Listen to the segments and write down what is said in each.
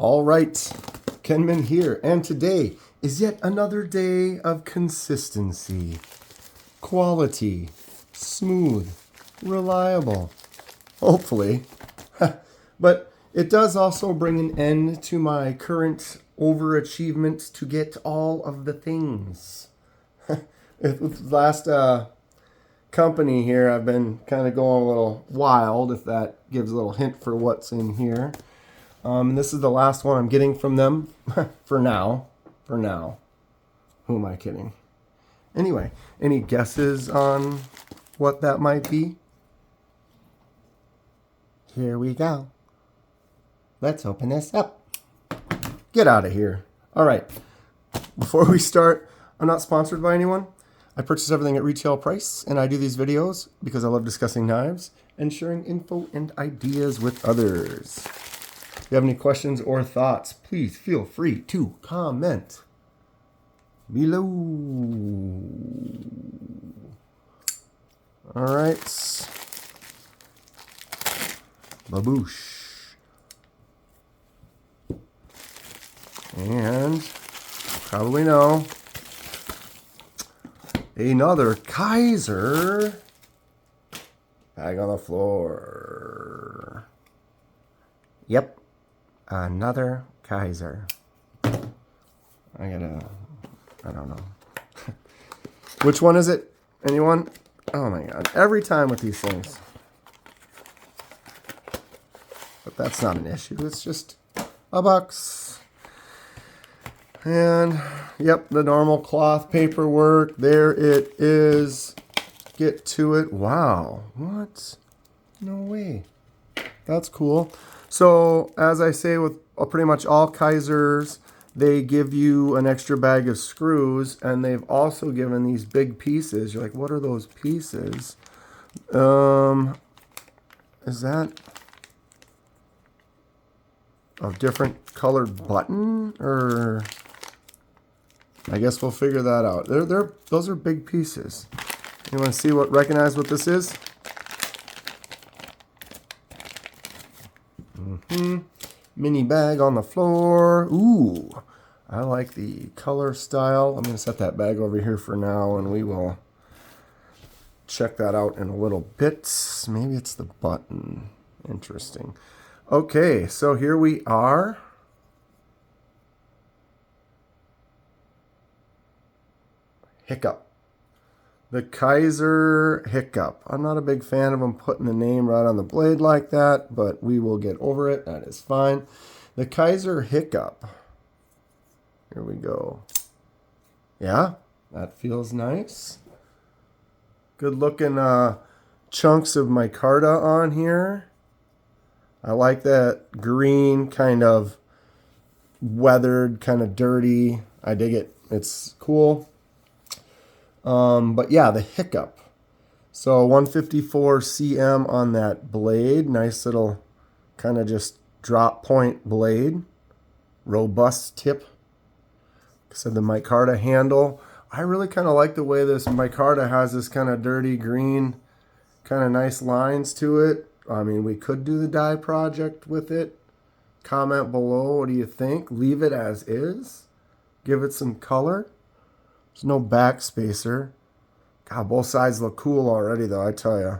All right, Kenman here, and today is yet another day of consistency, quality, smooth, reliable, hopefully. But it does also bring an end to my current overachievement to get all of the things. With last company here, I've been kind of going a little wild, if that gives a little hint for what's in here. And this is the last one I'm getting from them for now. For now. Who am I kidding? Anyway, any guesses on what that might be? Here we go. Let's open this up. Get out of here. All right. Before we start, I'm not sponsored by anyone. I purchase everything at retail price, and I do these videos because I love discussing knives and sharing info and ideas with others. If you have any questions or thoughts, please feel free to comment below. All right. Baboosh. And probably know another Kizer bag on the floor. Yep. Another Kizer. I don't know. Which one is it? Anyone? Oh my God. Every time with these things. But that's not an issue. It's just a box. And, yep, the normal cloth paperwork. There it is. Get to it. Wow. What? No way. That's cool. So, as I say with pretty much all Kizers, they give you an extra bag of screws, and they've also given these big pieces. You're like, what are those pieces? Is that a different colored button? Or I guess we'll figure that out. Those are big pieces. You want to see recognize what this is? Mini bag on the floor. Ooh, I like the color style. I'm going to set that bag over here for now, and we will check that out in a little bit. Maybe it's the button. Interesting. Okay, so here we are. Hic-Cup. The Kizer Hic-Cup. I'm not a big fan of them putting the name right on the blade like that, but we will get over it. That is fine. The Kizer Hic-Cup. Here we go. Yeah, that feels nice. Good looking chunks of micarta on here. I like that green, kind of weathered, kind of dirty. I dig it. It's cool. But yeah, the Hic-Cup. So 154 cm on that blade. Nice little kind of just drop point blade. Robust tip. Like I said, the micarta handle. I really kind of like the way this micarta has this kind of dirty green, kind of nice lines to it. I mean, we could do the dye project with it. Comment below. What do you think? Leave it as is. Give it some color. There's no back spacer. God, both sides look cool already, though, I tell you.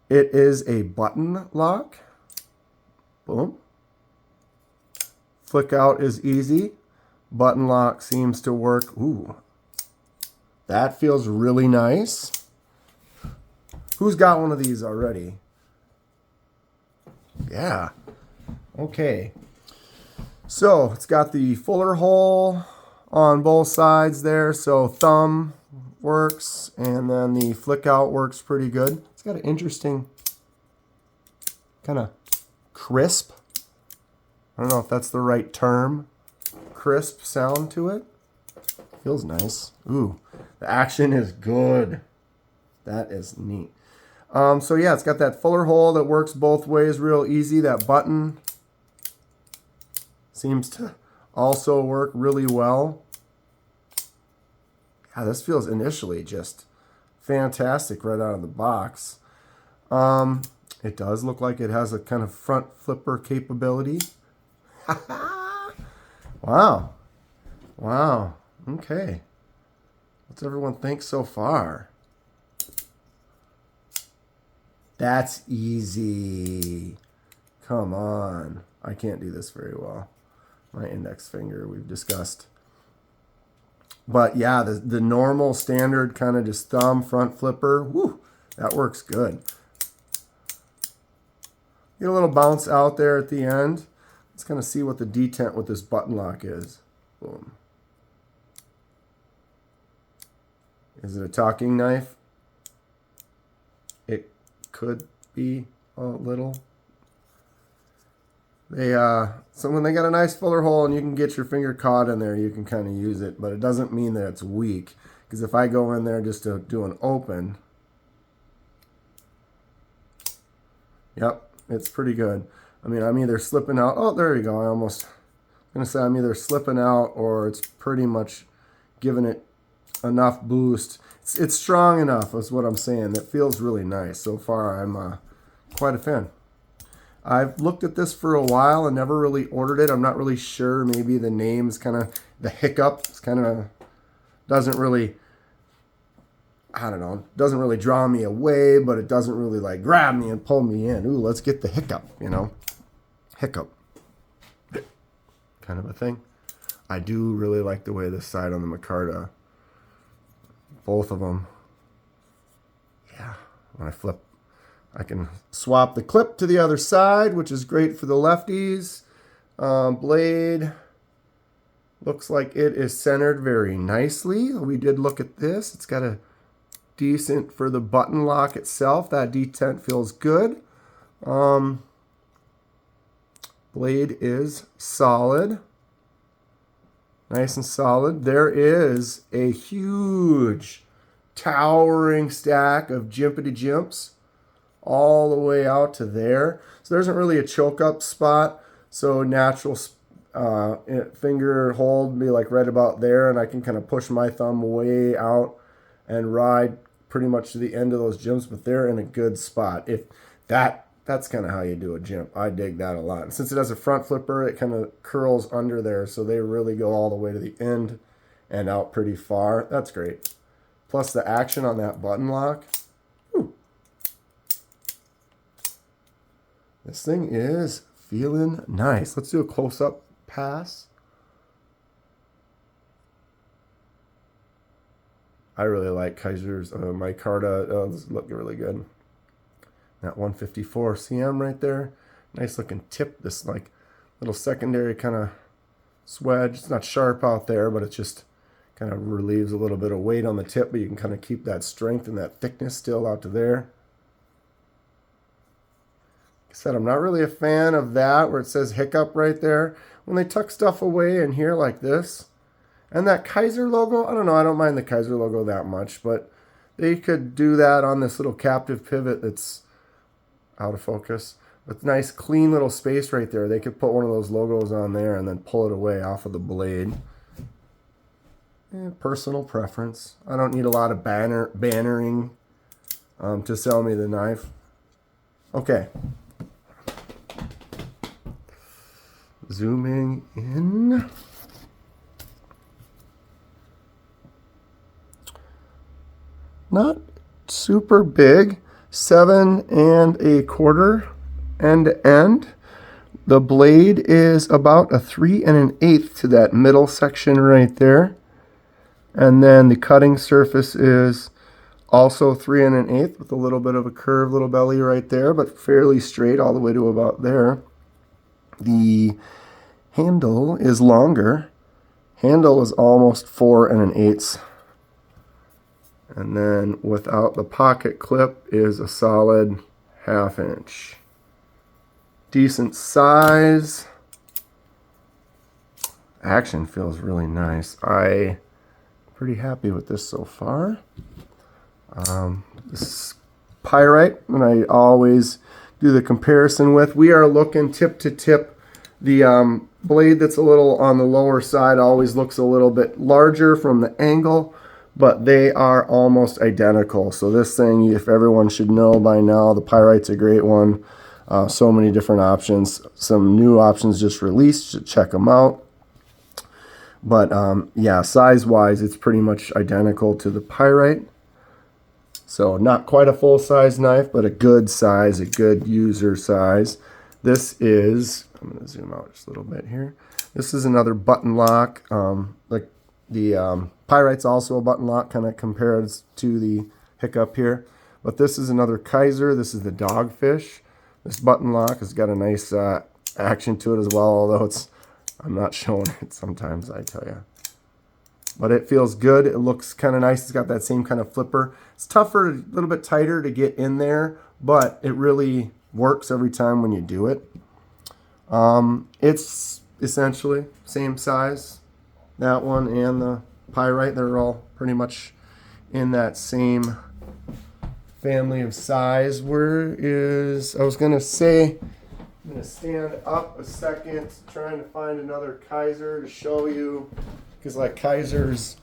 It is a button lock. Boom. Flick out is easy. Button lock seems to work. Ooh. That feels really nice. Who's got one of these already? Yeah. Okay. So, it's got the fuller hole on both sides there, so thumb works, and then the flick out works pretty good. It's got an interesting kind of crisp, I don't know if that's the right term, crisp sound to it. Feels nice. Ooh, the action is good. That is neat. So yeah, it's got that fuller hole that works both ways real easy. That button seems to also work really well. Yeah, this feels initially just fantastic right out of the box. It does look like it has a kind of front flipper capability. Wow. Wow. Okay. What's everyone think so far? That's easy. Come on. I can't do this very well. My index finger we've discussed. But yeah, the normal standard kind of just thumb front flipper, woo, that works good. Get a little bounce out there at the end. Let's kind of see what the detent with this button lock is. Boom. Is it a talking knife? It could be a little. So when they got a nice filler hole and you can get your finger caught in there, you can kind of use it, but it doesn't mean that it's weak. Because if I go in there just to do an open, yep, it's pretty good. I mean, I'm either slipping out. Oh, there you go. I'm going to say I'm either slipping out or it's pretty much giving it enough boost. It's strong enough is what I'm saying. That feels really nice. So far, I'm quite a fan. I've looked at this for a while and never really ordered it. I'm not really sure. Maybe the name's kind of, the Hic-Cup. It's kind of, doesn't really, I don't know, doesn't really draw me away, but it doesn't really like grab me and pull me in. Ooh, let's get the Hic-Cup, you know. Hic-Cup. Kind of a thing. I do really like the way this side on the micarta, both of them. Yeah, when I flip, I can swap the clip to the other side, which is great for the lefties. Blade looks like it is centered very nicely. We did look at this. It's got a decent for the button lock itself. That detent feels good. Blade is solid. Nice and solid. There is a huge towering stack of jimpity jimps all the way out to there. So there isn't really a choke up spot. So natural finger hold be like right about there, and I can kind of push my thumb way out and ride pretty much to the end of those jimps, but they're in a good spot. If that's kind of how you do a jimp. I dig that a lot. And since it has a front flipper, it kind of curls under there, so they really go all the way to the end and out pretty far. That's great. Plus the action on that button lock. Whew. This thing is feeling nice. Let's do a close-up pass. I really like Kizer's micarta. Oh, this is looking really good. That 154 cm right there. Nice looking tip. This like little secondary kind of swedge. It's not sharp out there, but it just kind of relieves a little bit of weight on the tip, but you can kind of keep that strength and that thickness still out to there. Like I said, I'm not really a fan of that where it says Hic-Cup right there. When they tuck stuff away in here like this, and that Kizer logo, I don't know, I don't mind the Kizer logo that much, but they could do that on this little captive pivot that's out of focus. With nice clean little space right there. They could put one of those logos on there and then pull it away off of the blade. Personal preference. I don't need a lot of bannering to sell me the knife. Okay. Zooming in. Not super big. 7 1/4 end to end. The blade is about a 3 1/8 to that middle section right there. And then the cutting surface is also 3 1/8 with a little bit of a curved little belly right there, but fairly straight all the way to about there. The handle is longer. Handle is almost 4 1/8. And then without the pocket clip is a solid 1/2 inch. Decent size. Action feels really nice. I'm pretty happy with this so far. This is pyrite, and I always do the comparison with. We are looking tip to tip. The blade that's a little on the lower side always looks a little bit larger from the angle, but they are almost identical. So this thing, if everyone should know by now, the pyrite's a great one. So many different options. Some new options just released. Should check them out. But yeah, size-wise, it's pretty much identical to the Pyrite. So not quite a full-size knife, but a good size, a good user size. This is, I'm going to zoom out just a little bit here. This is another button lock. Like the Pyrite's also a button lock, kind of compares to the Hic-Cup here. But this is another Kizer. This is the Dogfish. This button lock has got a nice action to it as well, although I'm not showing it sometimes, I tell you. But it feels good. It looks kind of nice. It's got that same kind of flipper. It's tougher, a little bit tighter to get in there, but it really works every time when you do it. It's essentially same size. That one and the Pyrite, they're all pretty much in that same family of size. Where is, I was going to say, I'm going to stand up a second, trying to find another Kizer to show you. Because like Kizer's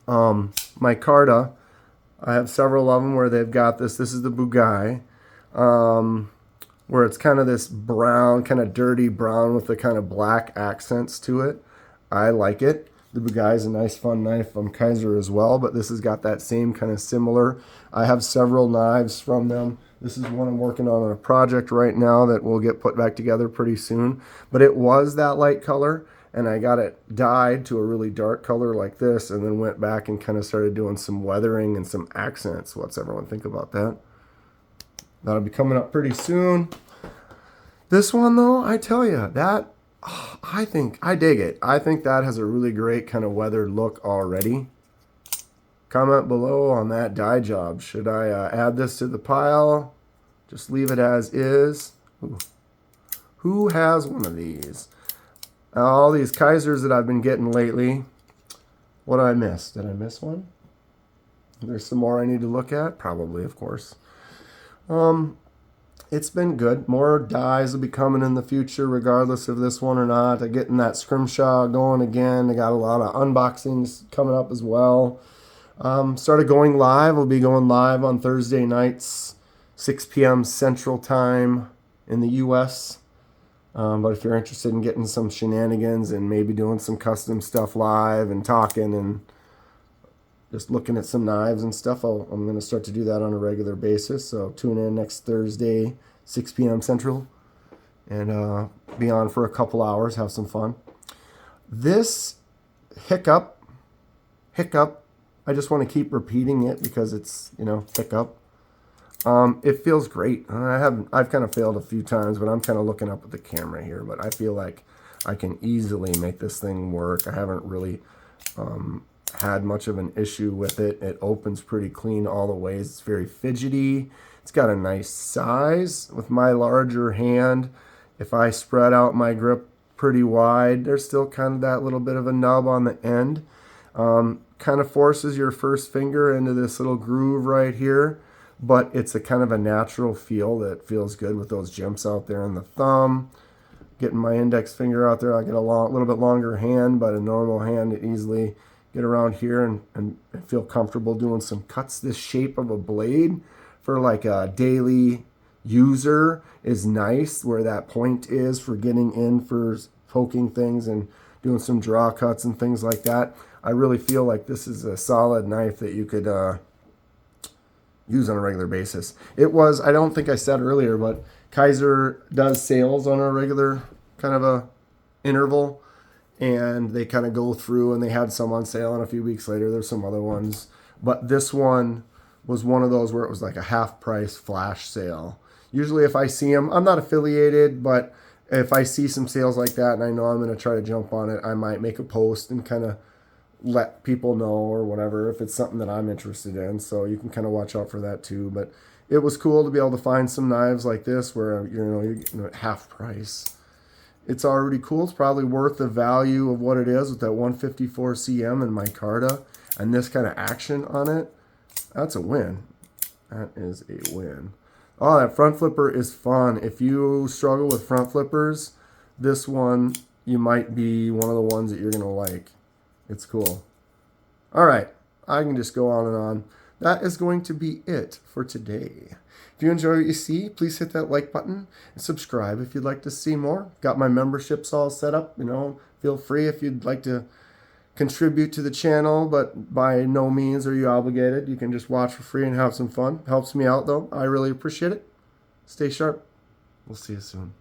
micarta, I have several of them where they've got this. This is the Bugai, where it's kind of this brown, kind of dirty brown with the kind of black accents to it. I like it. The Bugai is a nice, fun knife from Kizer as well, but this has got that same kind of similar. I have several knives from them. This is one I'm working on a project right now that will get put back together pretty soon. But it was that light color, and I got it dyed to a really dark color like this, and then went back and kind of started doing some weathering and some accents. What's everyone think about that? That'll be coming up pretty soon. This one, though, I tell you, that, I dig it. I think that has a really great kind of weathered look already. Comment below on that dye job. Should I add this to the pile? Just leave it as is? Ooh. Who has one of these? All these Kizers that I've been getting lately. What did I miss? Did I miss one? There's some more I need to look at? Probably, of course. It's been good. More dyes will be coming in the future, regardless of this one or not. I'm getting that scrimshaw going again. I got a lot of unboxings coming up as well. Started going live. We'll be going live on Thursday nights, 6 p.m. Central Time in the U.S. But if you're interested in getting some shenanigans and maybe doing some custom stuff live and talking and just looking at some knives and stuff, I'm going to start to do that on a regular basis. So tune in next Thursday, 6 p.m. Central, and be on for a couple hours, have some fun. This Hic-Cup, I just want to keep repeating it because it's, Hic-Cup. It feels great. I've kind of failed a few times, but I'm kind of looking up at the camera here. But I feel like I can easily make this thing work. I haven't really had much of an issue with it. It opens pretty clean all the ways. It's very fidgety. It's got a nice size. With my larger hand, if I spread out my grip pretty wide, there's still kind of that little bit of a nub on the end. Kind of forces your first finger into this little groove right here, but it's a kind of a natural feel that feels good with those jumps out there in the thumb. Getting my index finger out there, I get a little bit longer hand, but a normal hand to easily get around here and feel comfortable doing some cuts. This shape of a blade for like a daily user is nice, where that point is for getting in for poking things and doing some draw cuts and things like that. I really feel like this is a solid knife that you could use on a regular basis. It was, I don't think I said earlier, but Kizer does sales on a regular kind of a interval, and they kind of go through, and they had some on sale, and a few weeks later there's some other ones. But this one was one of those where it was like a half price flash sale. Usually if I see them, I'm not affiliated, but if I see some sales like that and I know I'm going to try to jump on it, I might make a post and kind of let people know or whatever if it's something that I'm interested in. So you can kind of watch out for that too. But it was cool to be able to find some knives like this where you're getting at half price. It's already cool. It's probably worth the value of what it is with that 154 cm and micarta and this kind of action on it. That's a win. That is a win. Oh, that front flipper is fun. If you struggle with front flippers, this one, you might be one of the ones that you're going to like. It's cool. All right. I can just go on and on. that is going to be it for today. If you enjoy what you see, please hit that like button and subscribe if you'd like to see more. Got my memberships all set up. Feel free if you'd like to contribute to the channel, but by no means are you obligated. You can just watch for free and have some fun. Helps me out, though. I really appreciate it. Stay sharp. We'll see you soon.